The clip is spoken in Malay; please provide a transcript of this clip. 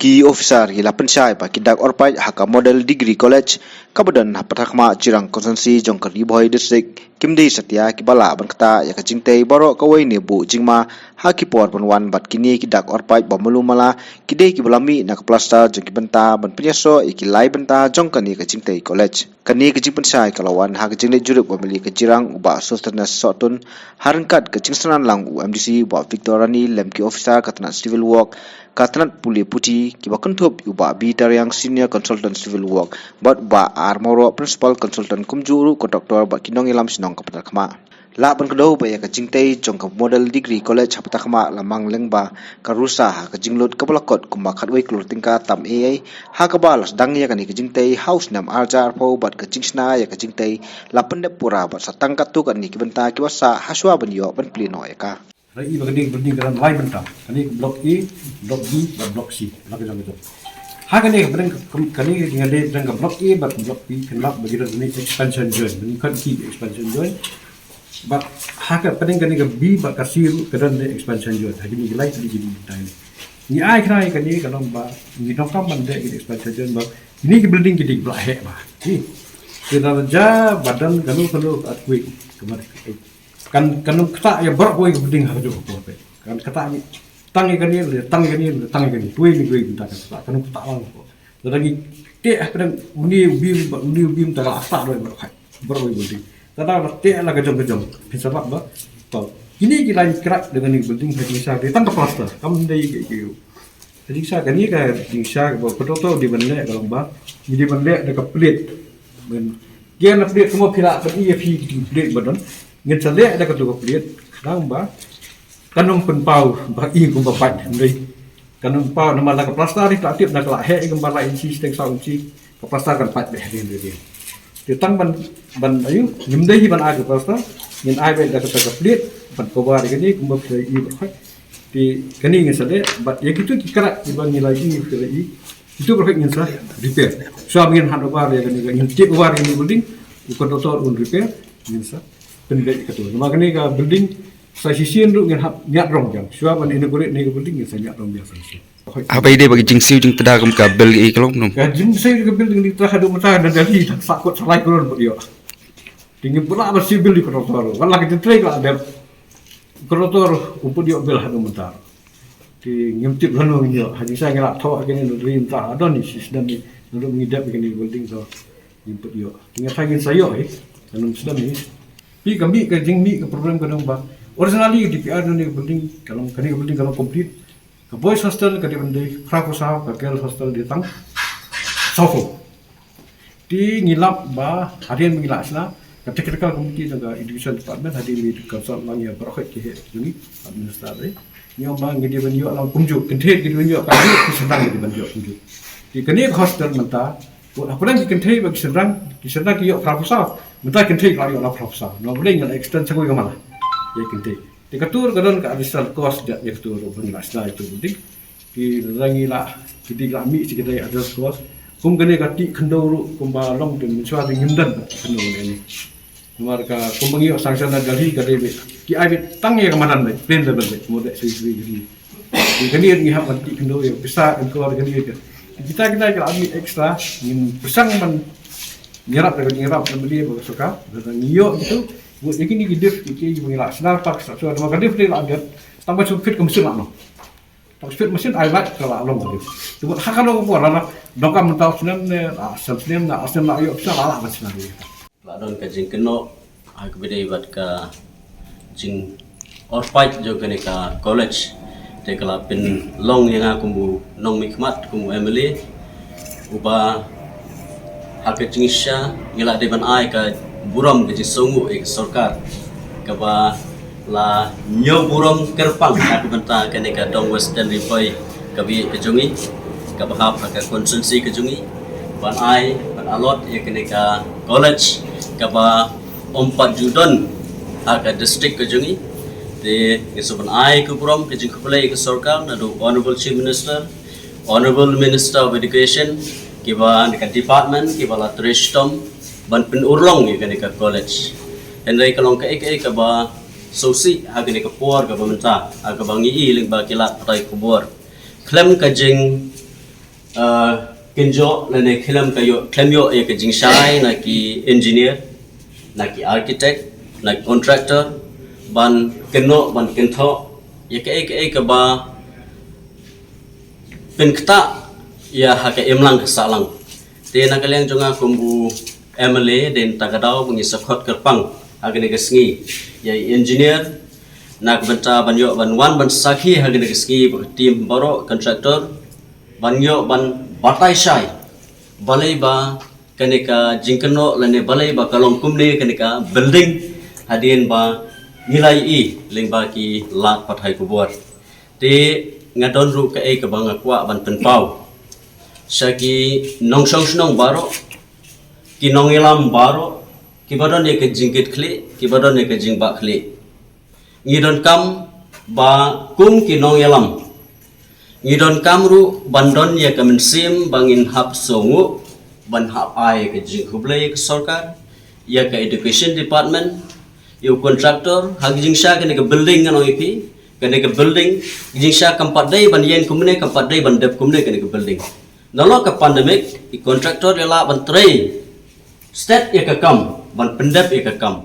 Lemki officer gila pensyai pa kidak orpai haka model degree college kabadan hapatakma cirang konsensi jongkar di boy district kimdi satya kibala ban kata ya kajingtei borok kawai ne bu jingma haki por panwan bat kini kidak orpai bomelu mala kidei kibalami nak plaster jong kibenta ban penyaso ikilai benta jongkar ni kajingtei college kani kajing pensyai kalawan hak jingle juruk pemili kajirang uba sustainance sotun harangkat kajingsanan lang UMDC uba Victorani Lemki officer katana civil work Katnat Puli Puti kiba kentup uba bitar yang senior consultant civil work bat ba armoro principal consultant kumjuru kontraktor bat kinong ilam sinong kapatakma la ban kedau ba ya kajingtei jongka model degree college hapatakma lamang lengba karusa ha kajinglot kabalakot kumba khatwei klur tingka tam ai ha kabalas dang ya kani kajingtei house nam arjar po bat kajingsna ya kajingtei la pendepura bat satangkat tu kan ni kibenta kiwasa haswa ban yo ban plino ya ka Rai berding dalam lain bentang. Kani blok E, blok B, dan blok C. Lagi macam itu. Kani dengan dia dengan blok E, but blok B kenapa bagi dia ni expansion joint. Ini kan key expansion joint. But kani ke B, but kasih kedan dia expansion joint. Hari ni lain jadi bentang ini. Ni ai kani kalau bah ni nongkam benda ini expansion joint. Bah ini ke building kita blok hek bah. Ni kita aja badan kalau aku kemarin. Kan kata ya berkoi kepenting harus juga kan kata ni tangi kan ni tuai ni kita kata kan kata orang lagi teh kadang bim tak asal berkoi kepenting kata teh lah kejam sebab apa tahu ini kita kerak dengan ni kepenting hari saya ditangkap plaster kamu dari gitu jadi saya kan ni kan saya betul di benda kalau bah di benda dekat plate dia nak plate semua pila EFP di plate badan ngin sale ada ketua pelit kadang ba kanong penpau ba i kum bapat ndai kanong pau nama la plaster ri tak tip nak la he kum ba la inci steng saung ci ka plaster kan pat be dia tang ban ayu ngimdai ban aga plaster ngin ai be da ketua pelit ban ko ba ri kum ba i ba di kani ngin sale ba ya gitu kira ibang nilai i kira i itu perfect ngin sa repair so ngin hando ba ya kani ngin tip ba ri ni building ukon doktor un repair ngin sa pendek ketua. Makanya ke building saya sisian tu nyat rong jang. Sebab ini kulit ni building saya nyat rong biasa. Apa ide bagi jingsiu jing tedah ke bel i kalau belum? Jingsiu ke building di tengah ada mata dan dari sakut salai kurun dia. Tinggi pula masih bil di kotor. Kalau kita try kalau ada kotor uput dia bel ada mata. Di ngimtip lalu dia. Haji saya ngelak tahu agaknya dari mata ada ni sistem ni untuk mengidap begini building so ngimtip dia. Tinggal saya kalau sistem ni. Pi kami ke jing mi ke problem kadang ba originally DPR ni building kalau kani building kalau complete ke boys hostel ke di bendai prakosa ke girls hostel di tang sofo di ngilap ba hadian mengilak sila ke technical committee dengan education department hadian di konsol lang ya berkhid ke ini administrator ni orang ngidi benjo alam kunjuk kentet ngidi benjo kan di sedang ngidi benjo kunjuk di kani hostel menta apa lagi kentet bagi sedang ki prakosa Mentah kentai kalau orang profesor, no boleh yang extend sekali ke mana? Ya kentai. Di ketur kadang ke additional cost dia ketur penjelaslah itu penting. Di lagi lah, jadi kami kita ada additional cost. Kum kena kati kenduru kumbalong dan mencuat ngimdan kenduru ini. Mereka kumbangi sanksian dari kadang ki abit tangnya ke mana nih? Plan level nih, model sesuai jadi. Di kini ngihap kati kenduru yang besar keluar kini kita kalau ambil ekstra, ingin besar nyerap beli bagus suka dan ngiyo itu buat ini gidif iki mengira senar pak so ada magadif dia ada tambah supit ke mesin lah no tambah supit mesin air light kalau long gitu itu buat hak kalau buat lah dongkam mentau senin asal nak yuk bisa lah macam ni ladon ke jing keno aku beda ibat ke jing orpait juga ni ke college dia kalau pin long yang aku bu nong mikmat aku Emily ubah Hak jingisha ngila deban ai ka buram ke jisongu ek sarkar ka ba la nyo buram kerpang ka benta ka ne ka dong western ripai ka bi ke jungi ka ba ka konsensi ke jungi ban ai ban alot ye ke ne ka college ka ba 4 judon ka district ke jungi de ngesuban ai ke buram ke jing khulai ke sarkar na do honorable chief minister honorable minister of education kiba dekat department kiba la trishtom ban penurlong ya dekat college hendai kalong ke ek ba sosi ha dekat por ka bamenta ha ka bangi ling ba kilat patai kubur klem ka jing kinjo lene khilam kayo klemyo ya ke jingsai na ki engineer na ki architect na contractor ban keno ban kentho ya ke ba penkta ya hake emlang salang te na kaleng jonga kumbu emle den tagadau bungi sakhot kerpang agane kesngi ya engineer nak benta banyo ban wan ban sakhi agane kesngi tim baro contractor banyo ban batai shai balai ba kaneka jingkeno lene balai ba kalong kumne kaneka building hadin ba nilai i leng ba ki lat pathai kubur te ngadon ru ka e ka bang akwa ban penpau sagi nong song snong baro ki nong elam baro ki badon ne ka jingkit khli ki badon ne ka jingba khli ngidon kam ba kum ki nong elam ngidon kamru bandon ya kamen sim bangin hap songu ban hap ai ka jing hublai ka sarkar ya ka education department yu contractor hag jingsha ka ne ka building ngano ipi ka ne ka building jingsha kampat dai ban yen kumne kampat dai ban dep kumne ka ne ka building nalo ka pandemic i contractor ela ban trei state ya ka kam ban pendep ya ka kam